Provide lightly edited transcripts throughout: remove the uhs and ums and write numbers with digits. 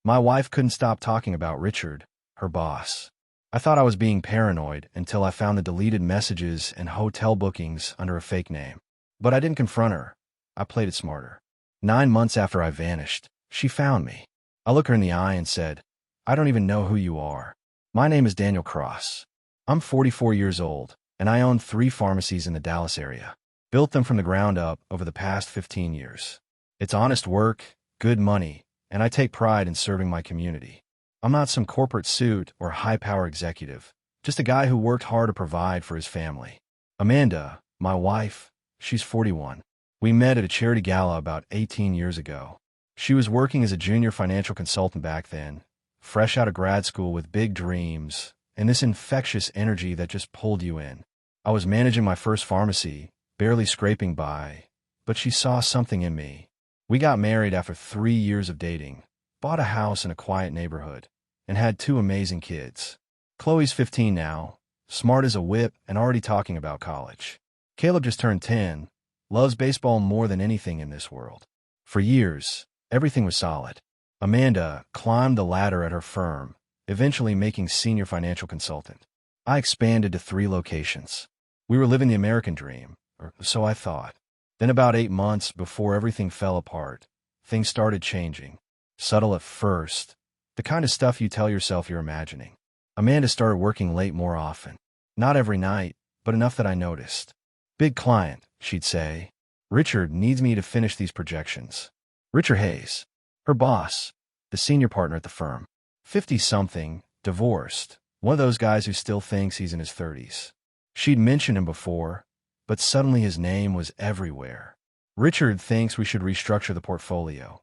My wife couldn't stop talking about Richard, her boss. I thought I was being paranoid until I found the deleted messages and hotel bookings under a fake name. But I didn't confront her. I played it smarter. 9 months after I vanished, she found me. I looked her in the eye and said, "I don't even know who you are. My name is Daniel Cross. I'm 44 years old, and I own 3 pharmacies in the Dallas area. Built them from the ground up over the past 15 years. It's honest work, good money, and I take pride in serving my community. I'm not some corporate suit or high-power executive, just a guy who worked hard to provide for his family." Amanda, my wife, she's 41. We met at a charity gala about 18 years ago. She was working as a junior financial consultant back then, fresh out of grad school with big dreams and this infectious energy that just pulled you in. I was managing my first pharmacy, barely scraping by, but she saw something in me. We got married after 3 years of dating, bought a house in a quiet neighborhood, and had 2 amazing kids. Chloe's 15 now, smart as a whip and already talking about college. Caleb just turned 10, loves baseball more than anything in this world. For years, everything was solid. Amanda climbed the ladder at her firm, eventually making senior financial consultant. I expanded to 3 locations. We were living the American dream, or so I thought. Then about 8 months before everything fell apart, things started changing. Subtle at first, the kind of stuff you tell yourself you're imagining. Amanda started working late more often. Not every night, but enough that I noticed. "Big client," she'd say. "Richard needs me to finish these projections." Richard Hayes, her boss, the senior partner at the firm. 50-something, divorced, one of those guys who still thinks he's in his 30s. She'd mentioned him before, but suddenly his name was everywhere. "Richard thinks we should restructure the portfolio.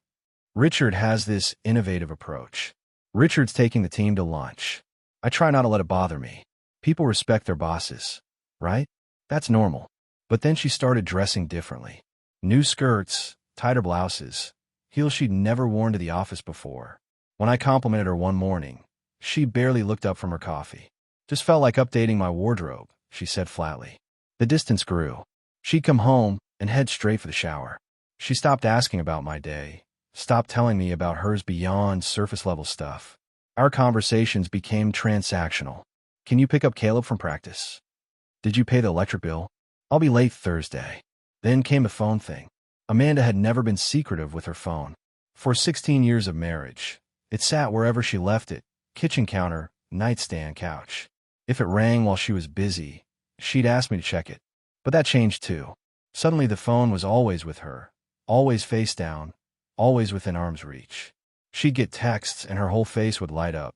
Richard has this innovative approach. Richard's taking the team to lunch." I try not to let it bother me. People respect their bosses, right? That's normal. But then she started dressing differently. New skirts, tighter blouses, heels she'd never worn to the office before. When I complimented her one morning, she barely looked up from her coffee. "Just felt like updating my wardrobe," she said flatly. The distance grew. She'd come home and head straight for the shower. She stopped asking about my day, stopped telling me about hers beyond surface-level stuff. Our conversations became transactional. "Can you pick up Caleb from practice? Did you pay the electric bill? I'll be late Thursday." Then came the phone thing. Amanda had never been secretive with her phone. For 16 years of marriage, it sat wherever she left it, kitchen counter, nightstand, couch. If it rang while she was busy, she'd ask me to check it. But that changed too. Suddenly the phone was always with her, always face down, always within arm's reach. She'd get texts and her whole face would light up.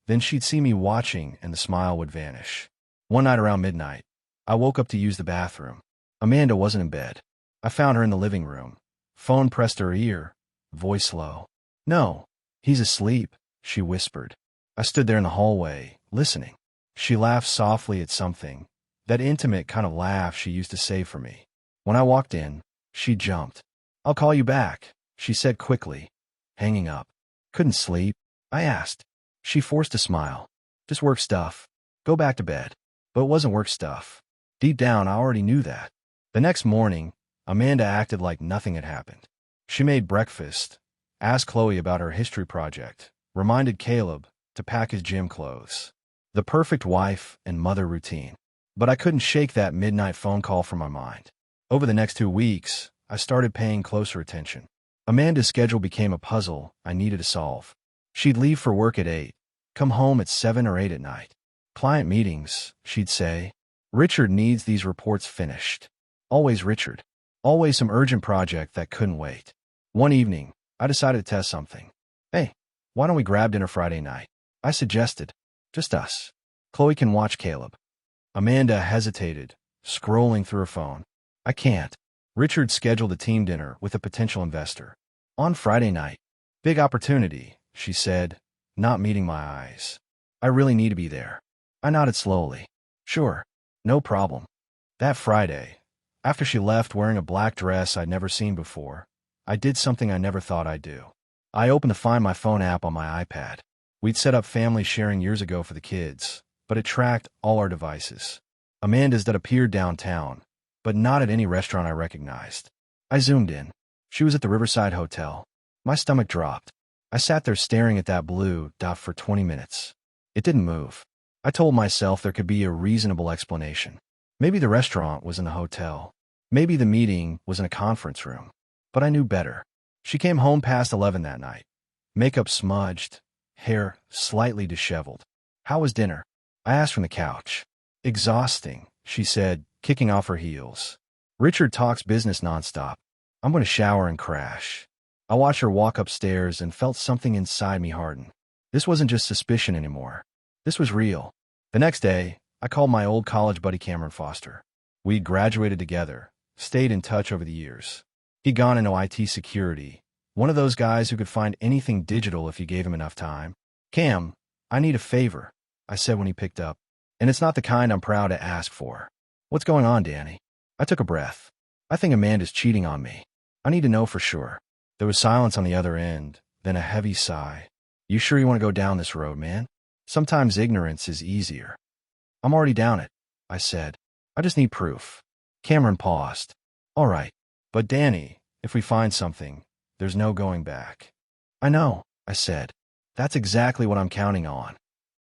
Then she'd see me watching and the smile would vanish. One night around midnight, I woke up to use the bathroom. Amanda wasn't in bed. I found her in the living room. Phone pressed to her ear, voice low. "No, he's asleep," she whispered. I stood there in the hallway, listening. She laughed softly at something, that intimate kind of laugh she used to save for me. When I walked in, she jumped. "I'll call you back," she said quickly, hanging up. "Couldn't sleep?" I asked. She forced a smile. "Just work stuff. Go back to bed." But it wasn't work stuff. Deep down, I already knew that. The next morning, Amanda acted like nothing had happened. She made breakfast, asked Chloe about her history project, reminded Caleb to pack his gym clothes. The perfect wife and mother routine. But I couldn't shake that midnight phone call from my mind. Over the next 2 weeks, I started paying closer attention. Amanda's schedule became a puzzle I needed to solve. She'd leave for work at 8, come home at 7 or 8 at night. "Client meetings," she'd say. "Richard needs these reports finished." Always Richard. Always some urgent project that couldn't wait. One evening, I decided to test something. "Hey, why don't we grab dinner Friday night?" I suggested. "Just us. Chloe can watch Caleb." Amanda hesitated, scrolling through her phone. "I can't." Richard scheduled a team dinner with a potential investor. "On Friday night." "Big opportunity," she said, not meeting my eyes. "I really need to be there." I nodded slowly. "Sure, no problem." That Friday, after she left wearing a black dress I'd never seen before, I did something I never thought I'd do. I opened the Find My Phone app on my iPad. We'd set up family sharing years ago for the kids, but it tracked all our devices. Amanda's that appeared downtown, but not at any restaurant I recognized. I zoomed in. She was at the Riverside Hotel. My stomach dropped. I sat there staring at that blue dot for 20 minutes. It didn't move. I told myself there could be a reasonable explanation. Maybe the restaurant was in the hotel. Maybe the meeting was in a conference room. But I knew better. She came home past 11 that night. Makeup smudged, hair slightly disheveled. How was dinner? I asked from the couch. Exhausting, she said, kicking off her heels. Richard talks business nonstop. I'm going to shower and crash. I watched her walk upstairs and felt something inside me harden. This wasn't just suspicion anymore. This was real. The next day, I called my old college buddy Cameron Foster. We'd graduated together, stayed in touch over the years. He'd gone into IT security, one of those guys who could find anything digital if you gave him enough time. Cam, I need a favor, I said when he picked up. And it's not the kind I'm proud to ask for. What's going on, Danny? I took a breath. I think Amanda's cheating on me. I need to know for sure. There was silence on the other end, then a heavy sigh. You sure you want to go down this road, man? Sometimes ignorance is easier. I'm already down it, I said. I just need proof. Cameron paused. All right. But Danny, if we find something, there's no going back. I know, I said. That's exactly what I'm counting on.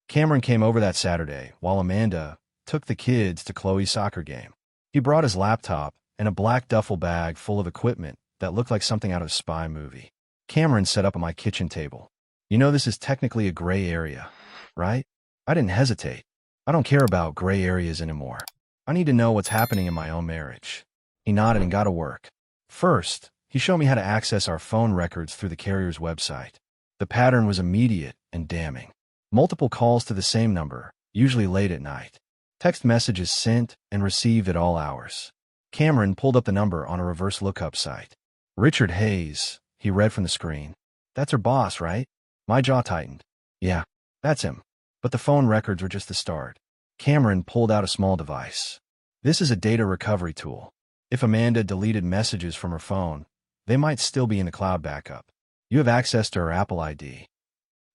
Cameron came over that Saturday while Amanda took the kids to Chloe's soccer game. He brought his laptop and a black duffel bag full of equipment that looked like something out of a spy movie. Cameron set up on my kitchen table. You know this is technically a gray area, right? I didn't hesitate. I don't care about gray areas anymore. I need to know what's happening in my own marriage. He nodded and got to work. First, he showed me how to access our phone records through the carrier's website. The pattern was immediate and damning. Multiple calls to the same number, usually late at night. Text messages sent and received at all hours. Cameron pulled up the number on a reverse lookup site. Richard Hayes, he read from the screen. That's her boss, right? My jaw tightened. Yeah, that's him. But the phone records were just the start. Cameron pulled out a small device. This is a data recovery tool. If Amanda deleted messages from her phone, they might still be in the cloud backup. You have access to her Apple ID.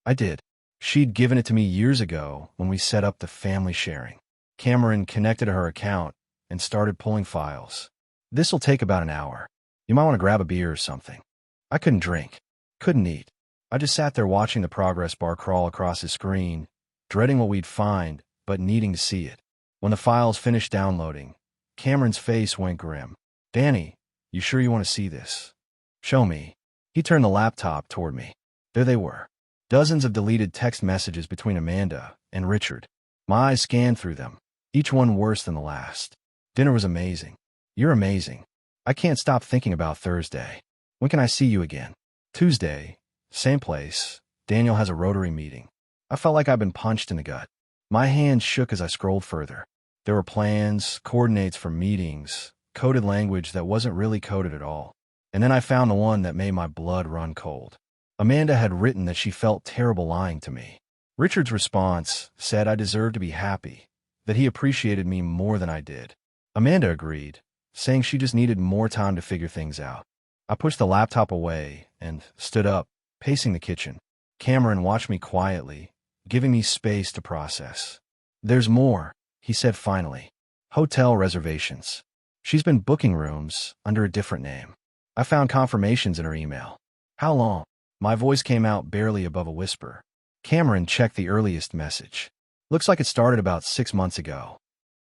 I did. She'd given it to me years ago when we set up the family sharing. Cameron connected to her account and started pulling files. This'll take about an hour. You might want to grab a beer or something. I couldn't drink. Couldn't eat. I just sat there watching the progress bar crawl across his screen, dreading what we'd find, but needing to see it. When the files finished downloading, Cameron's face went grim. Danny, you sure you want to see this? Show me. He turned the laptop toward me. There they were. Dozens of deleted text messages between Amanda and Richard. My eyes scanned through them, each one worse than the last. Dinner was amazing. You're amazing. I can't stop thinking about Thursday. When can I see you again? Tuesday. Same place. Daniel has a Rotary meeting. I felt like I'd been punched in the gut. My hands shook as I scrolled further. There were plans, coordinates for meetings, coded language that wasn't really coded at all. And then I found the one that made my blood run cold. Amanda had written that she felt terrible lying to me. Richard's response said I deserved to be happy, that he appreciated me more than I did. Amanda agreed, saying she just needed more time to figure things out. I pushed the laptop away and stood up, pacing the kitchen. Cameron watched me quietly, giving me space to process. There's more, he said finally. Hotel reservations. She's been booking rooms under a different name. I found confirmations in her email. How long? My voice came out barely above a whisper. Cameron checked the earliest message. Looks like it started about 6 months ago.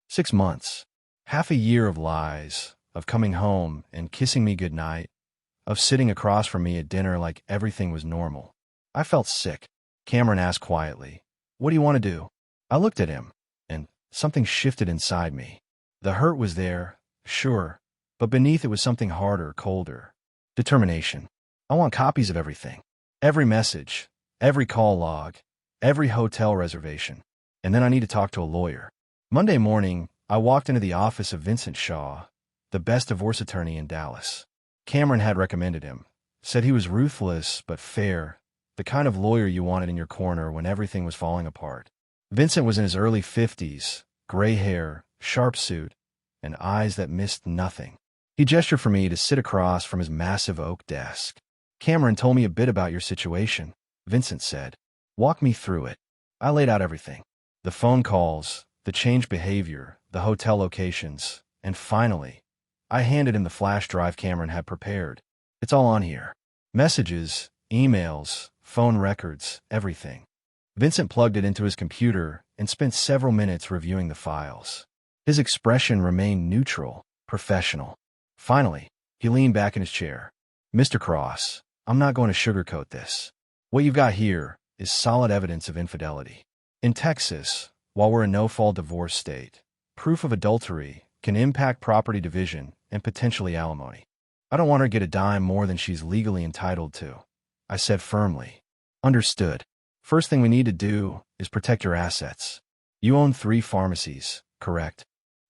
6 months. Half a year of lies, of coming home and kissing me goodnight, of sitting across from me at dinner like everything was normal. I felt sick. Cameron asked quietly, "What do you want to do?" I looked at him, and something shifted inside me. The hurt was there, sure, but beneath it was something harder, colder. Determination. I want copies of everything. Every message, every call log, every hotel reservation. And then I need to talk to a lawyer. Monday morning, I walked into the office of Vincent Shaw, the best divorce attorney in Dallas. Cameron had recommended him, said he was ruthless but fair, the kind of lawyer you wanted in your corner when everything was falling apart. Vincent was in his early 50s, gray hair, sharp suit, and eyes that missed nothing. He gestured for me to sit across from his massive oak desk. Cameron told me a bit about your situation, Vincent said. Walk me through it. I laid out everything. The phone calls, the changed behavior, the hotel locations, and finally, I handed him the flash drive Cameron had prepared. It's all on here. Messages, emails, phone records, everything. Vincent plugged it into his computer and spent several minutes reviewing the files. His expression remained neutral, professional. Finally, he leaned back in his chair. Mr. Cross, I'm not going to sugarcoat this. What you've got here is solid evidence of infidelity. In Texas, while we're a no-fault divorce state, proof of adultery can impact property division and potentially alimony. I don't want her to get a dime more than she's legally entitled to, I said firmly. Understood. First thing we need to do is protect your assets. You own 3 pharmacies, correct?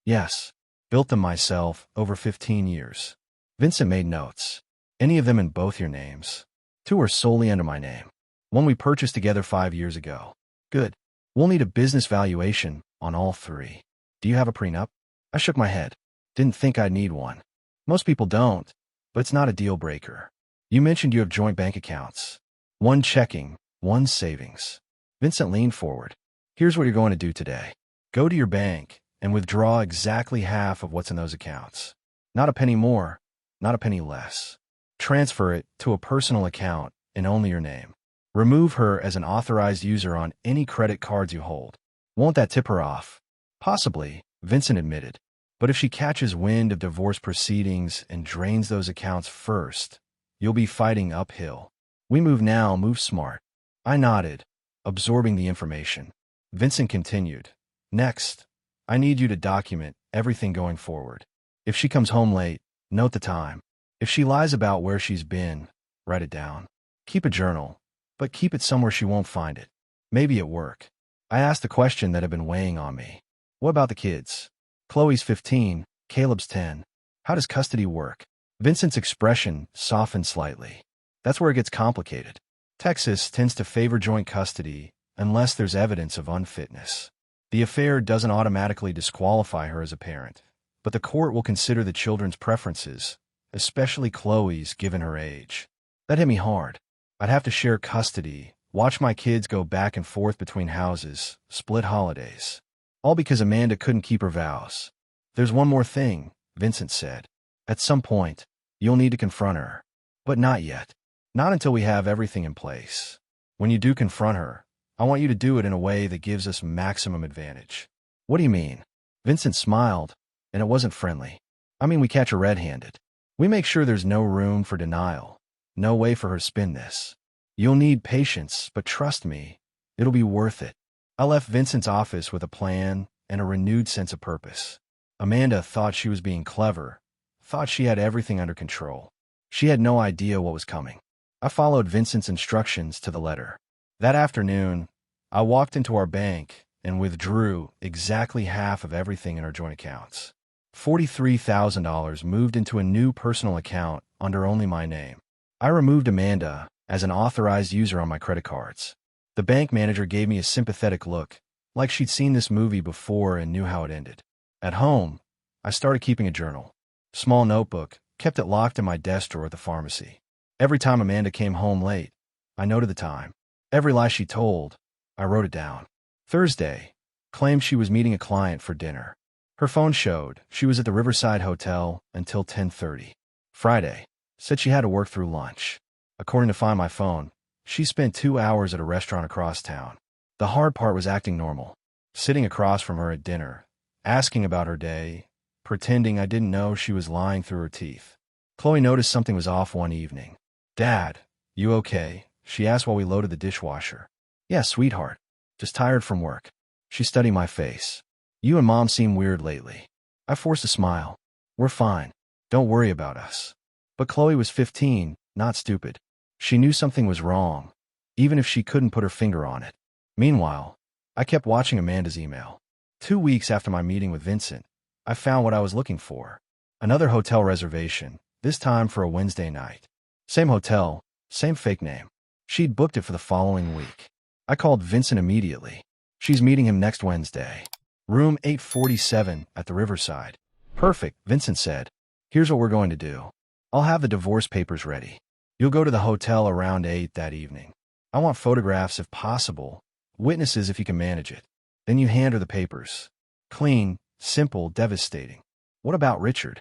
Yes. Built them myself over 15 years. Vincent made notes. Any of them in both your names? 2 are solely under my name. 1 we purchased together 5 years ago. Good. We'll need a business valuation on all 3. Do you have a prenup? I shook my head. Didn't think I'd need one. Most people don't, but it's not a deal breaker. You mentioned you have joint bank accounts. 1 checking, 1 savings. Vincent leaned forward. Here's what you're going to do today. Go to your bank and withdraw exactly half of what's in those accounts. Not a penny more, not a penny less. Transfer it to a personal account in only your name. Remove her as an authorized user on any credit cards you hold. Won't that tip her off? Possibly, Vincent admitted. But if she catches wind of divorce proceedings and drains those accounts first, you'll be fighting uphill. We move now, move smart. I nodded, absorbing the information. Vincent continued. Next, I need you to document everything going forward. If she comes home late, note the time. If she lies about where she's been, write it down. Keep a journal, but keep it somewhere she won't find it. Maybe at work. I asked the question that had been weighing on me. What about the kids? Chloe's 15, Caleb's 10. How does custody work? Vincent's expression softened slightly. That's where it gets complicated. Texas tends to favor joint custody unless there's evidence of unfitness. The affair doesn't automatically disqualify her as a parent, but the court will consider the children's preferences, especially Chloe's given her age. That hit me hard. I'd have to share custody, watch my kids go back and forth between houses, split holidays. All because Amanda couldn't keep her vows. There's one more thing, Vincent said. At some point, you'll need to confront her. But not yet. Not until we have everything in place. When you do confront her, I want you to do it in a way that gives us maximum advantage. What do you mean? Vincent smiled, and it wasn't friendly. I mean we catch her red-handed. We make sure there's no room for denial. No way for her to spin this. You'll need patience, but trust me, it'll be worth it. I left Vincent's office with a plan and a renewed sense of purpose. Amanda thought she was being clever, thought she had everything under control. She had no idea what was coming. I followed Vincent's instructions to the letter. That afternoon, I walked into our bank and withdrew exactly half of everything in our joint accounts. $43,000 moved into a new personal account under only my name. I removed Amanda as an authorized user on my credit cards. The bank manager gave me a sympathetic look, like she'd seen this movie before and knew how it ended. At home, I started keeping a journal. Small notebook, kept it locked in my desk drawer at the pharmacy. Every time Amanda came home late, I noted the time. Every lie she told, I wrote it down. Thursday, claimed she was meeting a client for dinner. Her phone showed she was at the Riverside Hotel until 10:30. Friday, said she had to work through lunch. According to Find My Phone, she spent 2 hours at a restaurant across town. The hard part was acting normal, sitting across from her at dinner, asking about her day, pretending I didn't know she was lying through her teeth. Chloe noticed something was off one evening. Dad, you okay? She asked while we loaded the dishwasher. Yeah, sweetheart. Just tired from work. She studied my face. You and Mom seem weird lately. I forced a smile. We're fine. Don't worry about us. But Chloe was 15, not stupid. She knew something was wrong, even if she couldn't put her finger on it. Meanwhile, I kept watching Amanda's email. 2 weeks after my meeting with Vincent, I found what I was looking for. Another hotel reservation, this time for a Wednesday night. Same hotel, same fake name. She'd booked it for the following week. I called Vincent immediately. She's meeting him next Wednesday. Room 847 at the Riverside. Perfect, Vincent said. Here's what we're going to do. I'll have the divorce papers ready. You'll go to the hotel around 8 that evening. I want photographs if possible, witnesses if you can manage it. Then you hand her the papers. Clean, simple, devastating. What about Richard?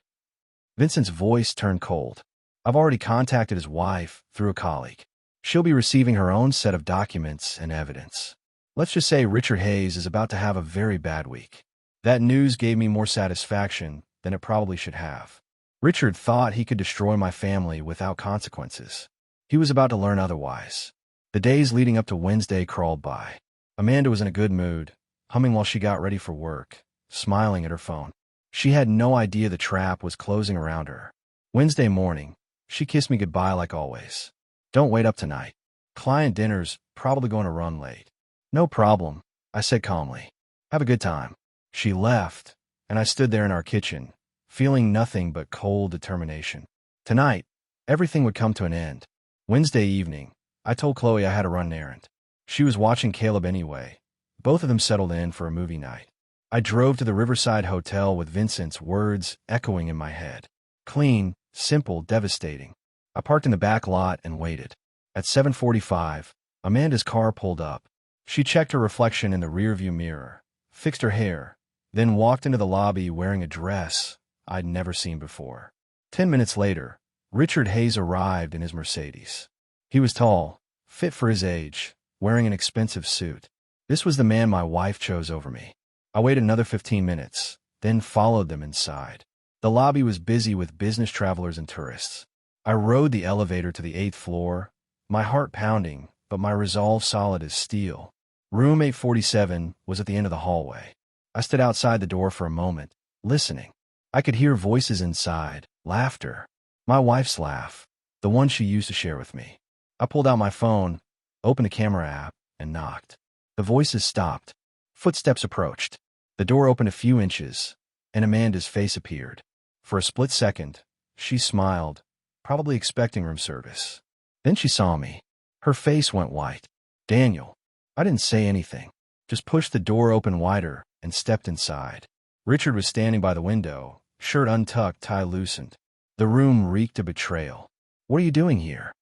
Vincent's voice turned cold. I've already contacted his wife through a colleague. She'll be receiving her own set of documents and evidence. Let's just say Richard Hayes is about to have a very bad week. That news gave me more satisfaction than it probably should have. Richard thought he could destroy my family without consequences. He was about to learn otherwise. The days leading up to Wednesday crawled by. Amanda was in a good mood, humming while she got ready for work, smiling at her phone. She had no idea the trap was closing around her. Wednesday morning, she kissed me goodbye like always. Don't wait up tonight. Client dinner's probably going to run late. No problem, I said calmly. Have a good time. She left, and I stood there in our kitchen, feeling nothing but cold determination. Tonight, everything would come to an end. Wednesday evening, I told Chloe I had to run an errand. She was watching Caleb anyway. Both of them settled in for a movie night. I drove to the Riverside Hotel with Vincent's words echoing in my head. Clean, simple, devastating. I parked in the back lot and waited. At 7:45, Amanda's car pulled up. She checked her reflection in the rearview mirror, fixed her hair, then walked into the lobby wearing a dress I'd never seen before. 10 minutes later, Richard Hayes arrived in his Mercedes. He was tall, fit for his age, wearing an expensive suit. This was the man my wife chose over me. I waited another 15 minutes, then followed them inside. The lobby was busy with business travelers and tourists. I rode the elevator to the 8th floor, my heart pounding, but my resolve solid as steel. Room 847 was at the end of the hallway. I stood outside the door for a moment, listening. I could hear voices inside, laughter. My wife's laugh, the one she used to share with me. I pulled out my phone, opened a camera app, and knocked. The voices stopped. Footsteps approached. The door opened a few inches, and Amanda's face appeared. For a split second, she smiled, probably expecting room service. Then she saw me. Her face went white. Daniel. I didn't say anything, just pushed the door open wider and stepped inside. Richard was standing by the window, shirt untucked, tie loosened. The room reeked of betrayal. What are you doing here?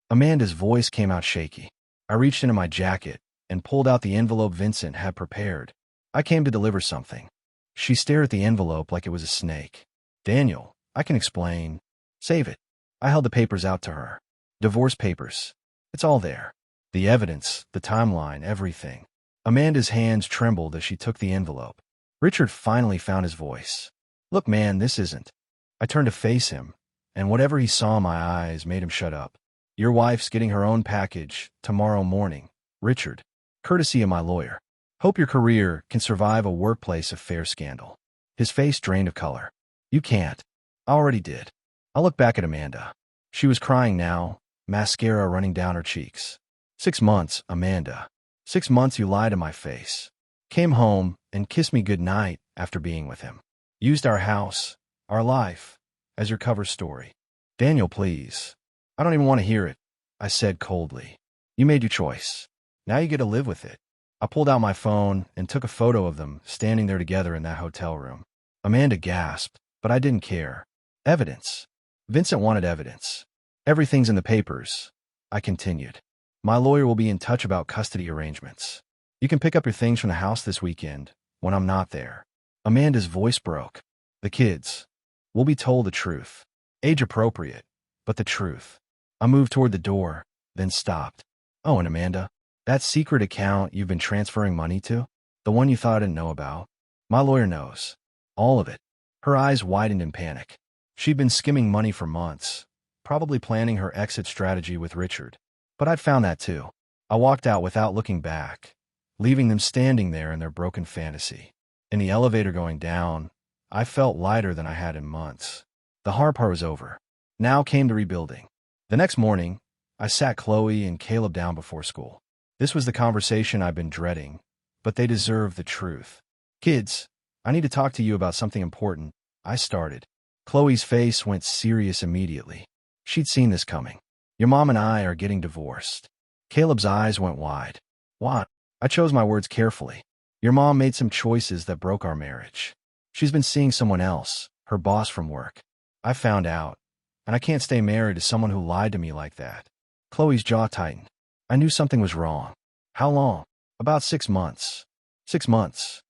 Amanda's voice came out shaky. I reached into my jacket and pulled out the envelope Vincent had prepared. I came to deliver something. She stared at the envelope like it was a snake. Daniel, I can explain. Save it. I held the papers out to her. Divorce papers. It's all there. The evidence, the timeline, everything. Amanda's hands trembled as she took the envelope. Richard finally found his voice. Look, man, this isn't. I turned to face him, and whatever he saw in my eyes made him shut up. Your wife's getting her own package tomorrow morning, Richard. Courtesy of my lawyer. Hope your career can survive a workplace affair scandal. His face drained of color. You can't. I already did. I looked back at Amanda. She was crying now, mascara running down her cheeks. 6 months, Amanda. 6 months you lied to my face. Came home and kissed me goodnight after being with him. Used our house, our life, as your cover story. Daniel, please. I don't even want to hear it, I said coldly. You made your choice. Now you get to live with it. I pulled out my phone and took a photo of them standing there together in that hotel room. Amanda gasped, but I didn't care. Evidence. Vincent wanted evidence. Everything's in the papers, I continued. My lawyer will be in touch about custody arrangements. You can pick up your things from the house this weekend, when I'm not there. Amanda's voice broke. The kids. We'll be told the truth. Age appropriate, but the truth. I moved toward the door, then stopped. Oh, and Amanda, that secret account you've been transferring money to? The one you thought I didn't know about? My lawyer knows. All of it. Her eyes widened in panic. She'd been skimming money for months, probably planning her exit strategy with Richard. But I'd found that too. I walked out without looking back, leaving them standing there in their broken fantasy. In the elevator going down, I felt lighter than I had in months. The hard part was over. Now came the rebuilding. The next morning, I sat Chloe and Caleb down before school. This was the conversation I've been dreading, but they deserve the truth. Kids, I need to talk to you about something important. I started. Chloe's face went serious immediately. She'd seen this coming. Your mom and I are getting divorced. Caleb's eyes went wide. What? I chose my words carefully. Your mom made some choices that broke our marriage. She's been seeing someone else, her boss from work. I found out, and I can't stay married to someone who lied to me like that. Chloe's jaw tightened. I knew something was wrong. How long? About 6 months. 6 months.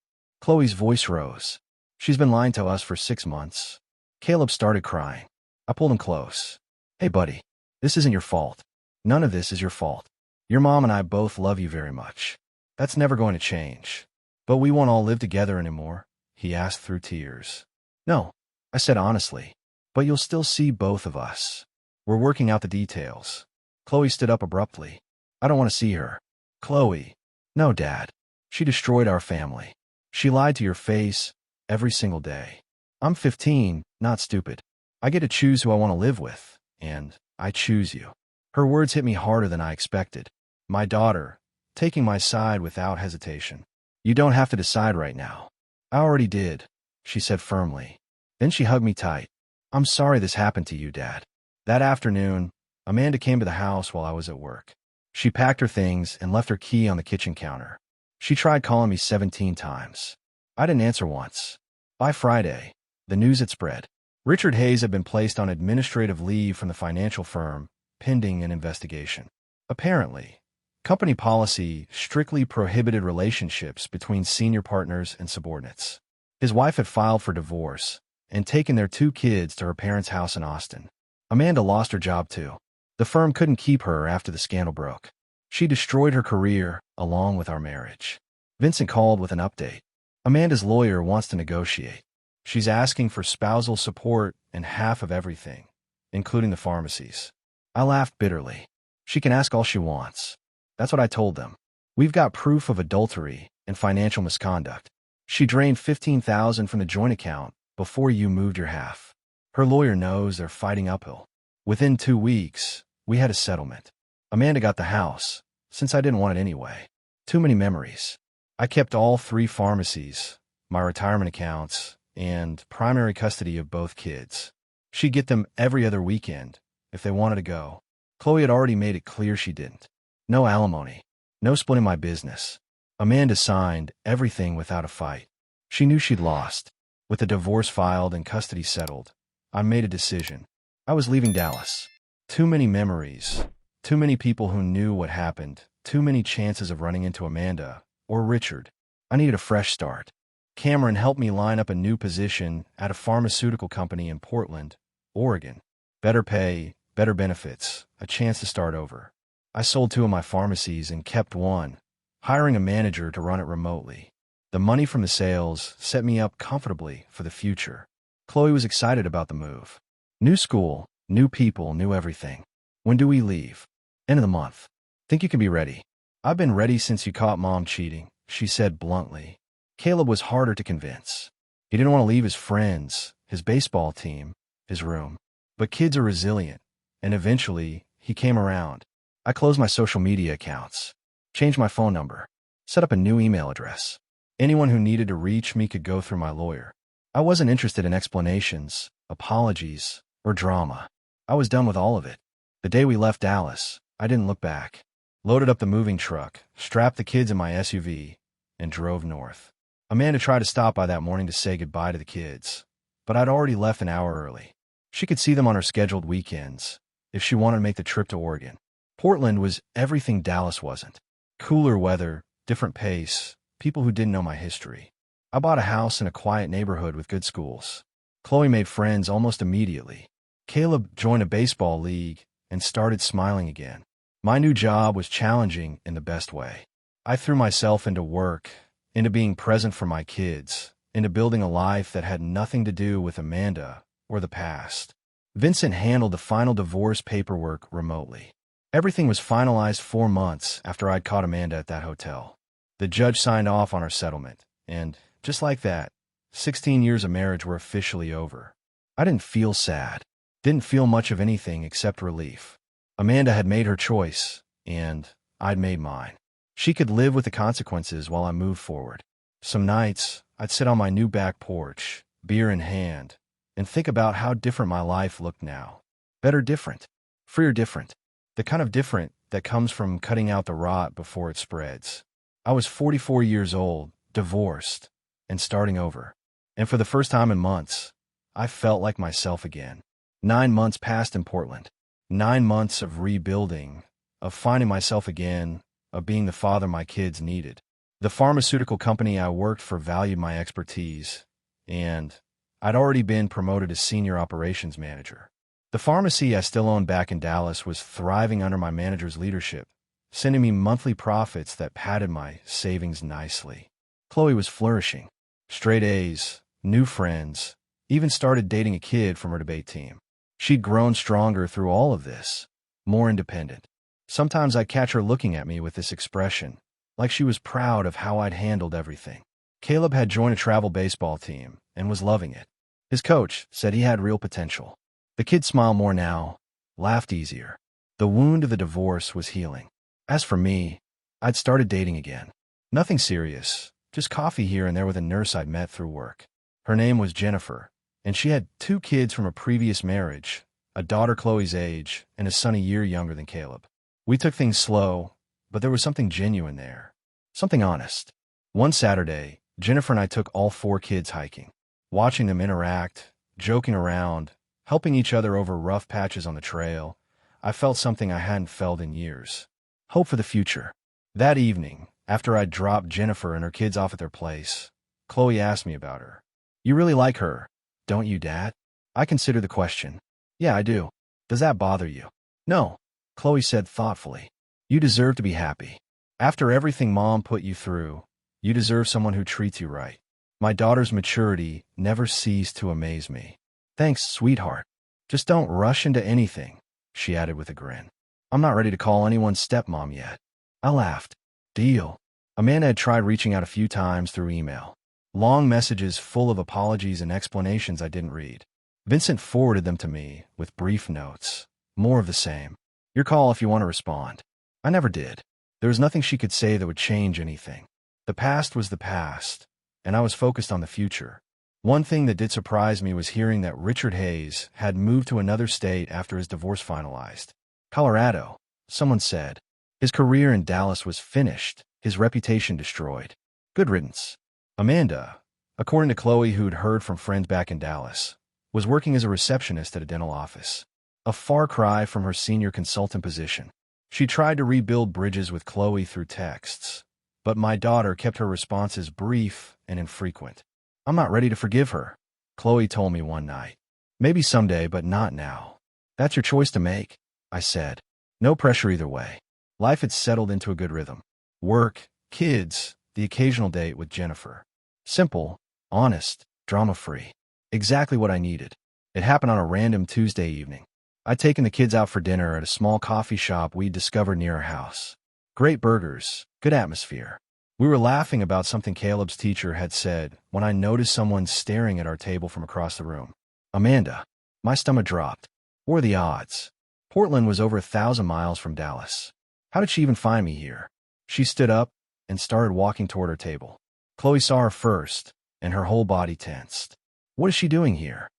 Chloe's voice rose. She's been lying to us for 6 months. Caleb started crying. I pulled him close. Hey, buddy. This isn't your fault. None of this is your fault. Your mom and I both love you very much. That's never going to change. But we won't all live together anymore, he asked through tears. No, I said honestly. But you'll still see both of us. We're working out the details. Chloe stood up abruptly. I don't want to see her. Chloe. No, Dad. She destroyed our family. She lied to your face every single day. I'm 15, not stupid. I get to choose who I want to live with, and I choose you. Her words hit me harder than I expected. My daughter, taking my side without hesitation. You don't have to decide right now. I already did, she said firmly. Then she hugged me tight. I'm sorry this happened to you, Dad. That afternoon, Amanda came to the house while I was at work. She packed her things and left her key on the kitchen counter. She tried calling me 17 times. I didn't answer once. By Friday, the news had spread. Richard Hayes had been placed on administrative leave from the financial firm, pending an investigation. Apparently, company policy strictly prohibited relationships between senior partners and subordinates. His wife had filed for divorce and taken their 2 kids to her parents' house in Austin. Amanda lost her job too. The firm couldn't keep her after the scandal broke. She destroyed her career along with our marriage. Vincent called with an update. Amanda's lawyer wants to negotiate. She's asking for spousal support and half of everything, including the pharmacies. I laughed bitterly. She can ask all she wants. That's what I told them. We've got proof of adultery and financial misconduct. She drained $15,000 from the joint account before you moved your half. Her lawyer knows they're fighting uphill. Within 2 weeks, we had a settlement. Amanda got the house, since I didn't want it anyway. Too many memories. I kept all 3 pharmacies, my retirement accounts, and primary custody of both kids. She'd get them every other weekend, if they wanted to go. Chloe had already made it clear she didn't. No alimony. No splitting my business. Amanda signed everything without a fight. She knew she'd lost. With the divorce filed and custody settled, I made a decision. I was leaving Dallas. Too many memories. Too many people who knew what happened. Too many chances of running into Amanda or Richard. I needed a fresh start. Cameron helped me line up a new position at a pharmaceutical company in Portland, Oregon. Better pay, better benefits, a chance to start over. I sold 2 of my pharmacies and kept one, hiring a manager to run it remotely. The money from the sales set me up comfortably for the future. Chloe was excited about the move. New school, new people, new everything. When do we leave? End of the month. Think you can be ready? I've been ready since you caught Mom cheating, she said bluntly. Caleb was harder to convince. He didn't want to leave his friends, his baseball team, his room. But kids are resilient, and eventually, he came around. I closed my social media accounts, changed my phone number, set up a new email address. Anyone who needed to reach me could go through my lawyer. I wasn't interested in explanations, apologies, or drama. I was done with all of it. The day we left Dallas, I didn't look back. Loaded up the moving truck, strapped the kids in my SUV, and drove north. Amanda tried to stop by that morning to say goodbye to the kids, but I'd already left an hour early. She could see them on her scheduled weekends, if she wanted to make the trip to Oregon. Portland was everything Dallas wasn't. Cooler weather, different pace, people who didn't know my history. I bought a house in a quiet neighborhood with good schools. Chloe made friends almost immediately. Caleb joined a baseball league and started smiling again. My new job was challenging in the best way. I threw myself into work, into being present for my kids, into building a life that had nothing to do with Amanda or the past. Vincent handled the final divorce paperwork remotely. Everything was finalized 4 months after I'd caught Amanda at that hotel. The judge signed off on our settlement, and just like that, 16 years of marriage were officially over. I didn't feel sad, didn't feel much of anything except relief. Amanda had made her choice, and I'd made mine. She could live with the consequences while I moved forward. Some nights, I'd sit on my new back porch, beer in hand, and think about how different my life looked now. Better different. Freer different. The kind of different that comes from cutting out the rot before it spreads. I was 44 years old, divorced, and starting over. And for the first time in months, I felt like myself again. 9 months passed in Portland. 9 months of rebuilding, of finding myself again, of being the father my kids needed. The pharmaceutical company I worked for valued my expertise, and I'd already been promoted as senior operations manager. The pharmacy I still owned back in Dallas was thriving under my manager's leadership, sending me monthly profits that padded my savings nicely. Chloe was flourishing. Straight A's, new friends, even started dating a kid from her debate team. She'd grown stronger through all of this, more independent. Sometimes I'd catch her looking at me with this expression, like she was proud of how I'd handled everything. Caleb had joined a travel baseball team and was loving it. His coach said he had real potential. The kid smiled more now, laughed easier. The wound of the divorce was healing. As for me, I'd started dating again. Nothing serious, just coffee here and there with a nurse I'd met through work. Her name was Jennifer, and she had 2 kids from a previous marriage, a daughter Chloe's age and a son a year younger than Caleb. We took things slow, but there was something genuine there, something honest. One Saturday, Jennifer and I took all 4 kids hiking. Watching them interact, joking around, helping each other over rough patches on the trail, I felt something I hadn't felt in years. Hope for the future. That evening, after I'd dropped Jennifer and her kids off at their place, Chloe asked me about her. "You really like her, don't you, Dad?" I considered the question. "Yeah, I do. Does that bother you?" "No," Chloe said thoughtfully. "You deserve to be happy. After everything Mom put you through, you deserve someone who treats you right. My daughter's maturity never ceased to amaze me." "Thanks, sweetheart. Just don't rush into anything," she added with a grin. "I'm not ready to call anyone stepmom yet." I laughed. "Deal." Amanda had tried reaching out a few times through email. Long messages full of apologies and explanations I didn't read. Vincent forwarded them to me with brief notes. More of the same. "Your call if you want to respond." I never did. There was nothing she could say that would change anything. The past was the past, and I was focused on the future. One thing that did surprise me was hearing that Richard Hayes had moved to another state after his divorce finalized. Colorado, someone said. His career in Dallas was finished, his reputation destroyed. Good riddance. Amanda, according to Chloe, who'd heard from friends back in Dallas, was working as a receptionist at a dental office. A far cry from her senior consultant position. She tried to rebuild bridges with Chloe through texts, but my daughter kept her responses brief and infrequent. "I'm not ready to forgive her," Chloe told me one night. "Maybe someday, but not now." "That's your choice to make," I said. No pressure either way. Life had settled into a good rhythm. Work, kids, the occasional date with Jennifer. Simple, honest, drama-free. Exactly what I needed. It happened on a random Tuesday evening. I'd taken the kids out for dinner at a small coffee shop we'd discovered near our house. Great burgers, good atmosphere. We were laughing about something Caleb's teacher had said when I noticed someone staring at our table from across the room. Amanda. My stomach dropped. What are the odds? Portland was over 1,000 miles from Dallas. How did she even find me here? She stood up and started walking toward her table. Chloe saw her first, and her whole body tensed. "What is she doing here?"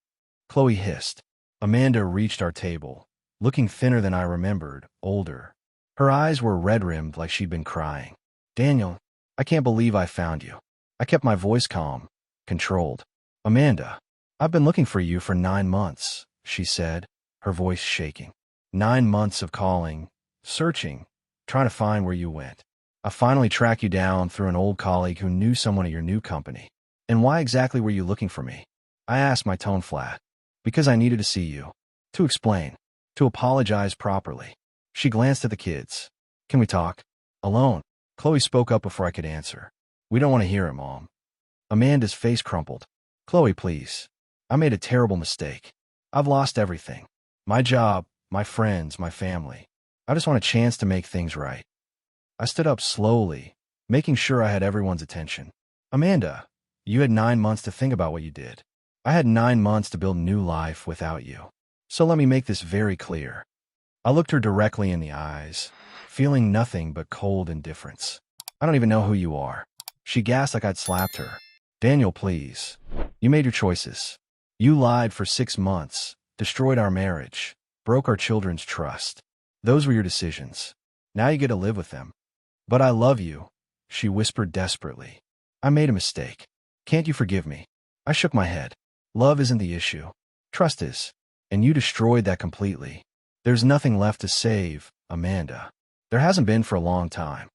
Chloe hissed. Amanda reached our table, looking thinner than I remembered, older. Her eyes were red-rimmed like she'd been crying. "Daniel, I can't believe I found you." I kept my voice calm, controlled. "Amanda, I've been looking for you for 9 months, she said, her voice shaking. 9 months of calling, searching, trying to find where you went. I finally tracked you down through an old colleague who knew someone at your new company. And why exactly were you looking for me?" I asked, my tone flat. "Because I needed to see you. To explain. To apologize properly." She glanced at the kids. "Can we talk? Alone?" Chloe spoke up before I could answer. "We don't want to hear it, Mom." Amanda's face crumpled. "Chloe, please. I made a terrible mistake. I've lost everything. My job, my friends, my family. I just want a chance to make things right." I stood up slowly, making sure I had everyone's attention. "Amanda, you had 9 months to think about what you did. I had 9 months to build a new life without you. So let me make this very clear." I looked her directly in the eyes, feeling nothing but cold indifference. "I don't even know who you are." She gasped like I'd slapped her. "Daniel, please. You made your choices. You lied for 6 months, destroyed our marriage, broke our children's trust. Those were your decisions. Now you get to live with them." "But I love you," she whispered desperately. "I made a mistake. Can't you forgive me?" I shook my head. "Love isn't the issue. Trust is. And you destroyed that completely. There's nothing left to save, Amanda. There hasn't been for a long time."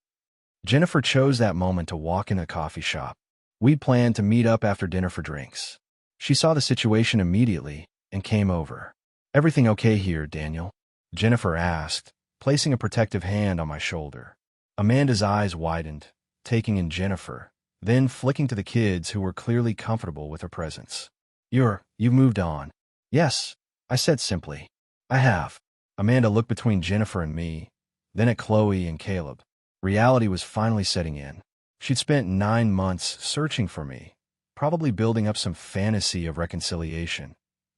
Jennifer chose that moment to walk in a coffee shop. We'd planned to meet up after dinner for drinks. She saw the situation immediately and came over. Everything okay here, Daniel? Jennifer asked, placing a protective hand on my shoulder. Amanda's eyes widened, taking in Jennifer, then flicking to the kids who were clearly comfortable with her presence. You've moved on. Yes, I said simply. I have. Amanda looked between Jennifer and me, then at Chloe and Caleb. Reality was finally setting in. She'd spent 9 months searching for me, probably building up some fantasy of reconciliation,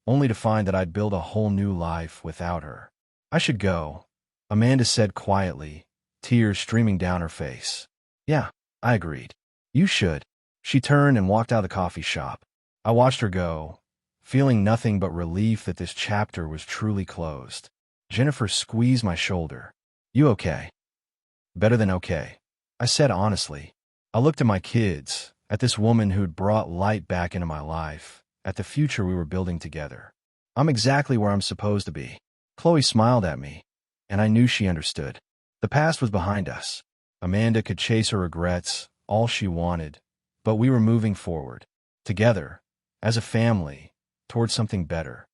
only to find that I'd built a whole new life without her. I should go, Amanda said quietly, tears streaming down her face. Yeah, I agreed. You should. She turned and walked out of the coffee shop. I watched her go, feeling nothing but relief that this chapter was truly closed. Jennifer squeezed my shoulder. You okay? Better than okay, I said honestly. I looked at my kids, at this woman who'd brought light back into my life, at the future we were building together. I'm exactly where I'm supposed to be. Chloe smiled at me, and I knew she understood. The past was behind us. Amanda could chase her regrets all she wanted, but we were moving forward, together, as a family, towards something better.